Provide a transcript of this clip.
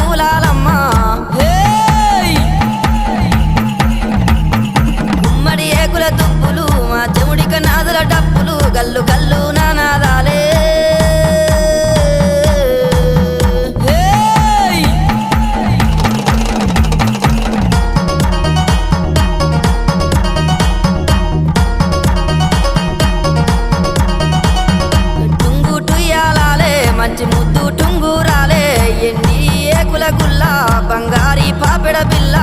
పూలాలమ్మ గుమ్మడి ఏకుల దుప్పులు మా చెవుడిక నాదుల డప్పులు గల్లు గల్లు నానాదాలే మంచి ముద్దు టుంగురాలే ఎన్ని ఏకుల గుల్ల బంగారీ పాపెడ బిల్ల